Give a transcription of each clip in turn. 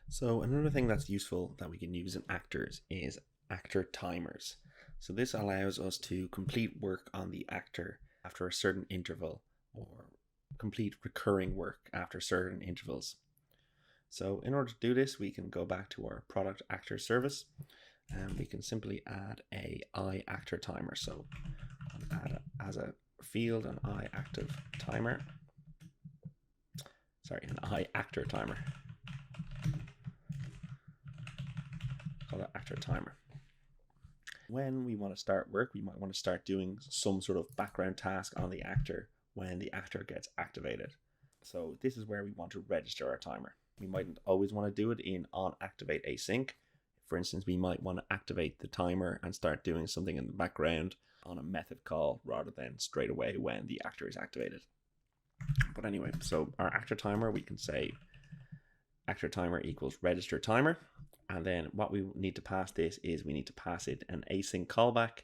So another thing that's useful that we can use in actors is actor timers. So this allows us to complete work on the actor after a certain interval or complete recurring work after certain intervals. So in order to do this, we can go back to our product actor service and we can simply add a iActor timer. So I'll add as a field an iActor timer. An iActor timer. Call that actor timer. When we want to start work, we might want to start doing some sort of background task on the actor when the actor gets activated. So this is where we want to register our timer. We mightn't always want to do it in onActivate async. For instance, we might want to activate the timer and start doing something in the background on a method call rather than straight away when the actor is activated. But anyway, so our actor timer, we can say actor timer equals register timer. And then what we need to pass this is we need to pass it an async callback,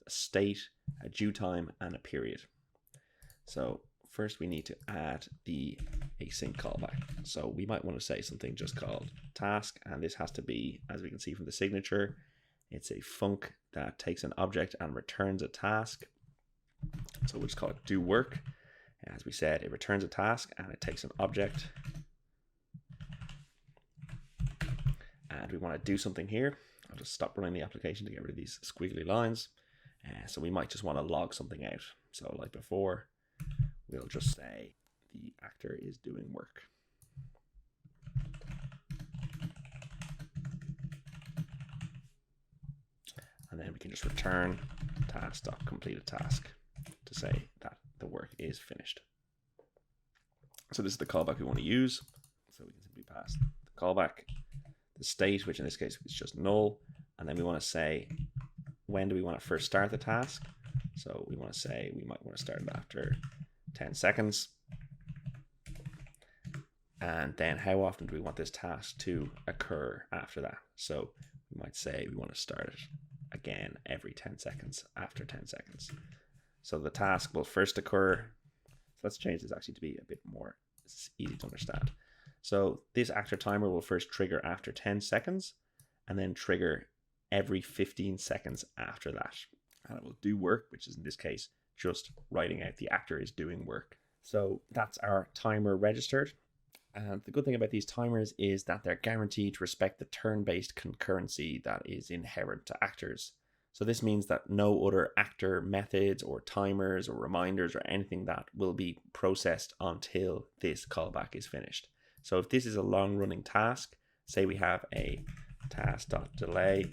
a state, a due time, and a period. So first we need to add the async callback. So we might want to say something just called task, and this has to be, as we can see from the signature, it's a func that takes an object and returns a task. So we'll just call it do work. As we said, it returns a task and it takes an object. And we want to do something here. I'll just stop running the application to get rid of these squiggly lines. So we might just want to log something out. So like before, we'll just say the actor is doing work. And then we can just return task.completed task to say that the work is finished. So this is the callback we want to use. So we can simply pass the callback, the state, which in this case is just null, and then we want to say when do we want to first start the task. So we want to say we might want to start it after 10 seconds. And then how often do we want this task to occur after that? So we might say we want to start it again every 10 seconds after 10 seconds. So the task will first occur. So let's change this actually to be a bit more easy to understand. So this actor timer will first trigger after 10 seconds and then trigger every 15 seconds after that. And it will do work, which is in this case just writing out the actor is doing work. So that's our timer registered. And the good thing about these timers is that they're guaranteed to respect the turn-based concurrency that is inherent to actors. So this means that no other actor methods or timers or reminders or anything that will be processed until this callback is finished. So if this is a long-running task, say we have a task.delay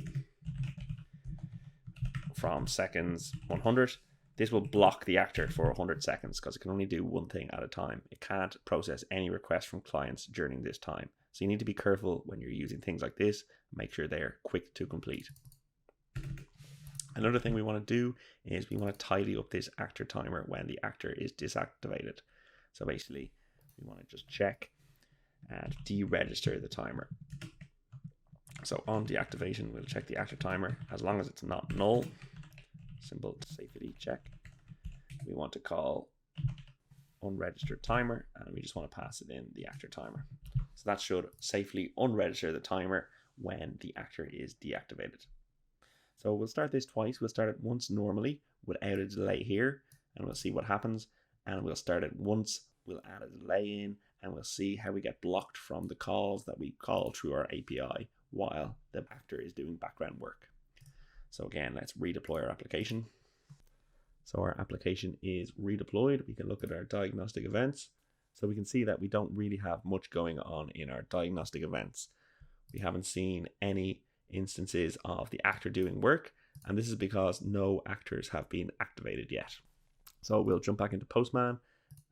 from seconds 100, this will block the actor for 100 seconds because it can only do one thing at a time. It can't process any requests from clients during this time. So you need to be careful when you're using things like this. Make sure they're quick to complete. Another thing we want to do is we want to tidy up this actor timer when the actor is disactivated. So basically, we want to just check and deregister the timer. So on deactivation, we'll check the actor timer as long as it's not null. Simple safety check. We want to call unregistered timer and we just want to pass it in the actor timer. So that should safely unregister the timer when the actor is deactivated. So we'll start this twice. We'll start it once normally without a delay here and we'll see what happens. And we'll start it once, we'll add a delay in and we'll see how we get blocked from the calls that we call through our API while the actor is doing background work. So again, let's redeploy our application. So our application is redeployed. We can look at our diagnostic events. So we can see that we don't really have much going on in our diagnostic events. We haven't seen any instances of the actor doing work, and this is because no actors have been activated yet. So we'll jump back into Postman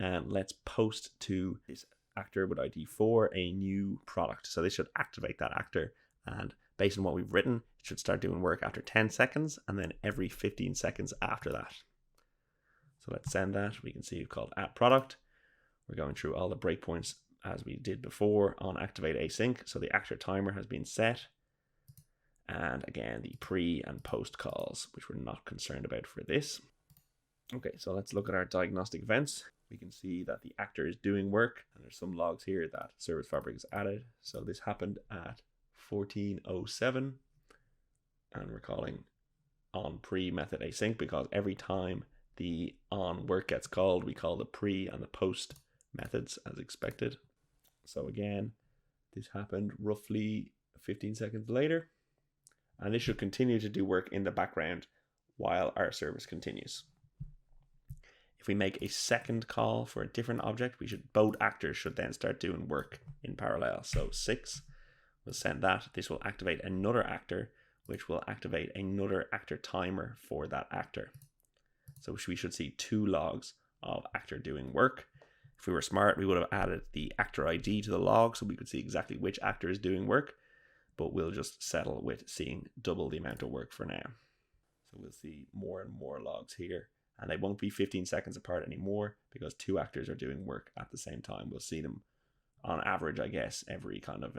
and let's post to this actor with ID 4 a new product. So this should activate that actor, and based on what we've written, it should start doing work after 10 seconds and then every 15 seconds after that. So let's send that. We can see we've called add product. We're going through all the breakpoints as we did before on activate async. So the actor timer has been set. And again, the pre and post calls, which we're not concerned about for this. Okay, so let's look at our diagnostic events. we can see that the actor is doing work, and there's some logs here that service fabric is added. So this happened at 14:07, and we're calling on pre method async because every time the on work gets called, we call the pre and the post methods as expected. So again, this happened roughly 15 seconds later, and this should continue to do work in the background while our service continues. If we make a second call for a different object, both actors should then start doing work in parallel. So 6 will send that. This will activate another actor, which will activate another actor timer for that actor. So we should see 2 logs of actor doing work. If we were smart, we would have added the actor ID to the log so we could see exactly which actor is doing work, but we'll just settle with seeing double the amount of work for now. So we'll see more and more logs here, and they won't be 15 seconds apart anymore because 2 actors are doing work at the same time. We'll see them on average, I guess, every kind of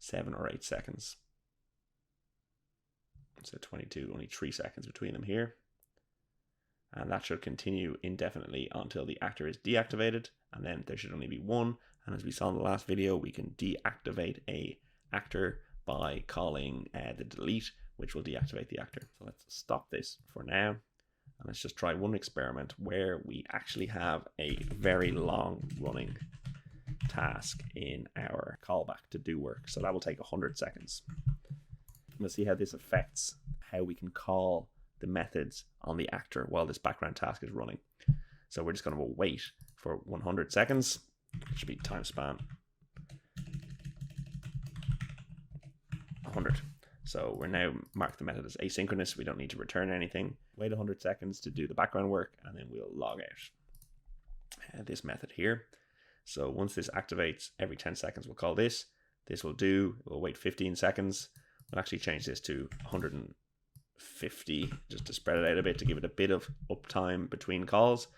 7 or 8 seconds. So 22, only 3 seconds between them here. And that should continue indefinitely until the actor is deactivated, and then there should only be 1. And as we saw in the last video, we can deactivate a actor by calling the delete, which will deactivate the actor. So let's stop this for now, and let's just try one experiment where we actually have a very long running task in our callback to do work. So that will take 100 seconds. We'll see how this affects how we can call the methods on the actor while this background task is running. So we're just going to wait for 100 seconds. It should be time span 100. So we're now marked the method as asynchronous. We don't need to return anything. Wait 100 seconds to do the background work, and then we'll log out this method here. So once this activates, every 10 seconds we'll call this. This will do, we'll wait 15 seconds. We'll actually change this to 150 just to spread it out a bit, to give it a bit of uptime between calls.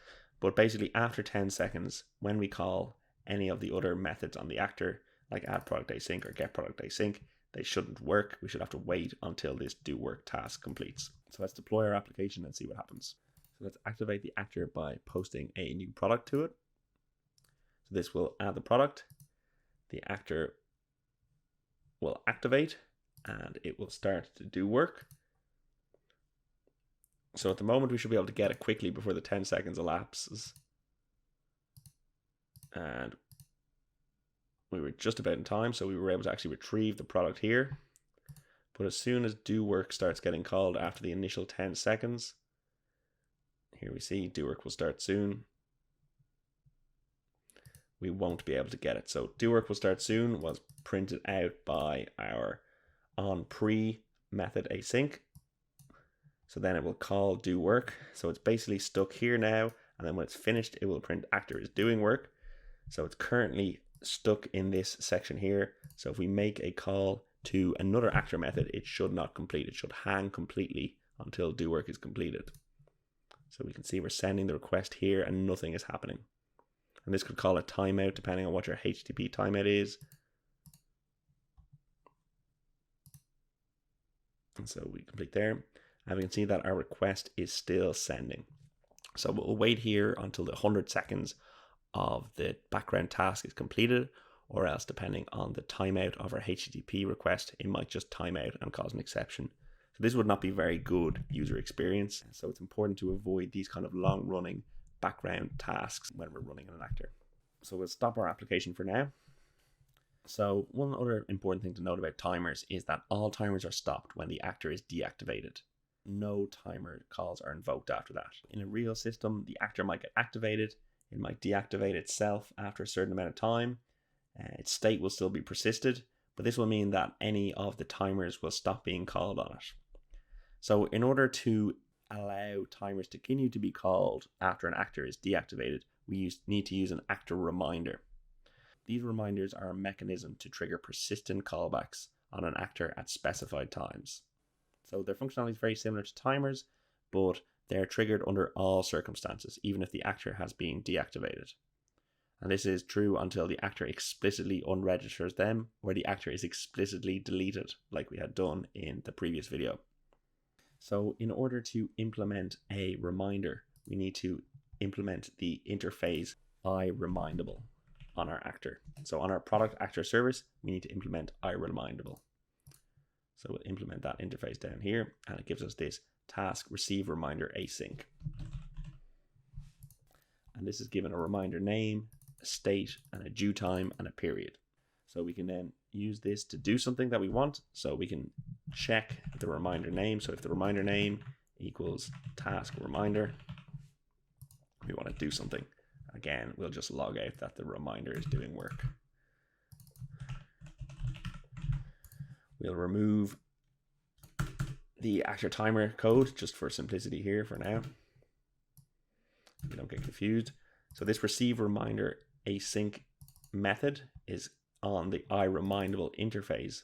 But basically after 10 seconds, when we call any of the other methods on the actor, like add product async or get product async, they shouldn't work. We should have to wait until this do work task completes. So let's deploy our application and see what happens. So let's activate the actor by posting a new product to it. So this will add the product. The actor will activate and it will start to do work. So at the moment we should be able to get it quickly before the 10 seconds elapses. And we were just about in time, so we were able to actually retrieve the product here. But as soon as do work starts getting called after the initial 10 seconds, here we see do work will start soon. We won't be able to get it. So do work will start soon was printed out by our on pre method async. So then it will call do work. So it's basically stuck here now, and then when it's finished, it will print actor is doing work. So it's currently stuck in this section here. So if we make a call to another actor method, it should not complete. It should hang completely until do work is completed. So we can see we're sending the request here and nothing is happening. And this could call a timeout depending on what your HTTP timeout is. And so we complete there. And we can see that our request is still sending. So we'll wait here until the 100 seconds of the background task is completed, or else depending on the timeout of our HTTP request, it might just time out and cause an exception. So this would not be very good user experience. So it's important to avoid these kind of long running background tasks when we're running an actor. So we'll stop our application for now. So one other important thing to note about timers is that all timers are stopped when the actor is deactivated. No timer calls are invoked after that. In a real system, the actor might get activated. It might deactivate itself after a certain amount of time. Its state will still be persisted, but this will mean that any of the timers will stop being called on it. So in order to allow timers to continue to be called after an actor is deactivated, we need to use an actor reminder. These reminders are a mechanism to trigger persistent callbacks on an actor at specified times. So their functionality is very similar to timers, but they're triggered under all circumstances, even if the actor has been deactivated. And this is true until the actor explicitly unregisters them, or the actor is explicitly deleted, like we had done in the previous video. So in order to implement a reminder, we need to implement the interface iRemindable on our actor. So on our product actor service, we need to implement iRemindable. So we'll implement that interface down here, and it gives us this task receive reminder async. And this is given a reminder name, a state, and a due time, and a period. So we can then use this to do something that we want. So we can check the reminder name. So if the reminder name equals task reminder, we want to do something. Again, we'll just log out that the reminder is doing work. We'll remove the actor timer code just for simplicity here for now. You don't get confused. So this receive reminder async method is on the iRemindable interface.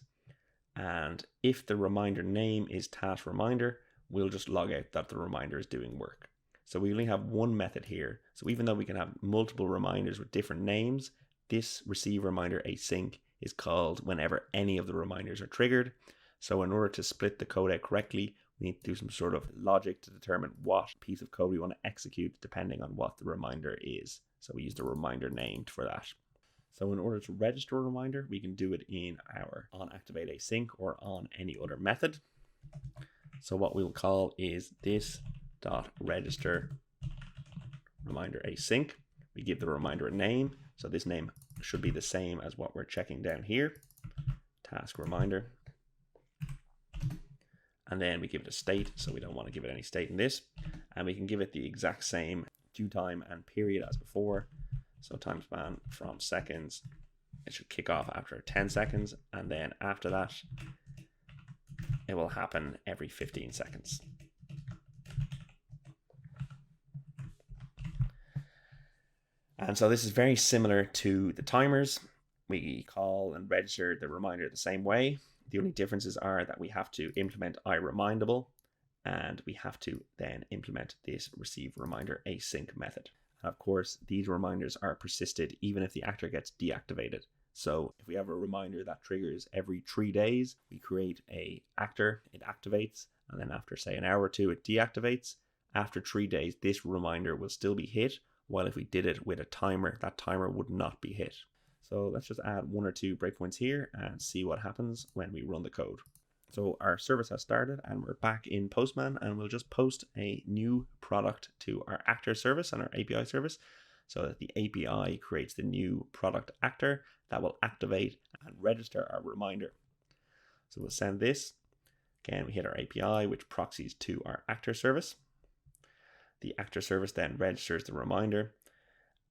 And if the reminder name is task reminder, we'll just log out that the reminder is doing work. So we only have one method here. So even though we can have multiple reminders with different names, this receive reminder async is called whenever any of the reminders are triggered. So in order to split the code out correctly, we need to do some sort of logic to determine what piece of code we want to execute depending on what the reminder is. So we use the reminder name for that. So in order to register a reminder, we can do it in our onActivateAsync or on any other method. So what we'll call is this.register reminder async. We give the reminder a name. So this name should be the same as what we're checking down here, task reminder. And then we give it a state, so we don't want to give it any state in this. And we can give it the exact same due time and period as before. So time span from seconds, it should kick off after 10 seconds. And then after that, it will happen every 15 seconds. And so this is very similar to the timers. We call and register the reminder the same way. The only differences are that we have to implement iRemindable, and we have to then implement this receive reminder async method. And of course, these reminders are persisted even if the actor gets deactivated. So if we have a reminder that triggers every 3 days, we create a actor, it activates, and then after say an hour or two, it deactivates. After 3 days, this reminder will still be hit, while if we did it with a timer, that timer would not be hit. So let's just add 1 or 2 breakpoints here and see what happens when we run the code. So our service has started and we're back in Postman, and we'll just post a new product to our actor service and our API service so that the API creates the new product actor that will activate and register our reminder. So we'll send this. Again, we hit our API, which proxies to our actor service. The actor service then registers the reminder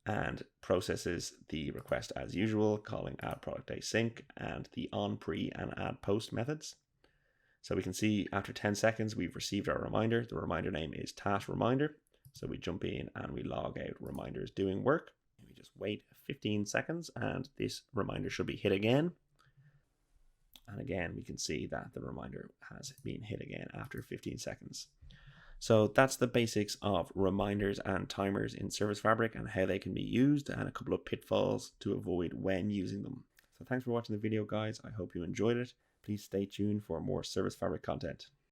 and processes the request as usual, calling add product async and the on pre and add post methods. So we can see after 10 seconds, we've received our reminder. The reminder name is task reminder. So we jump in and we log out reminders doing work. We just wait 15 seconds and this reminder should be hit again. And again, we can see that the reminder has been hit again after 15 seconds. So that's the basics of reminders and timers in Service Fabric and how they can be used, and a couple of pitfalls to avoid when using them. So thanks for watching the video, guys. I hope you enjoyed it. Please stay tuned for more Service Fabric content.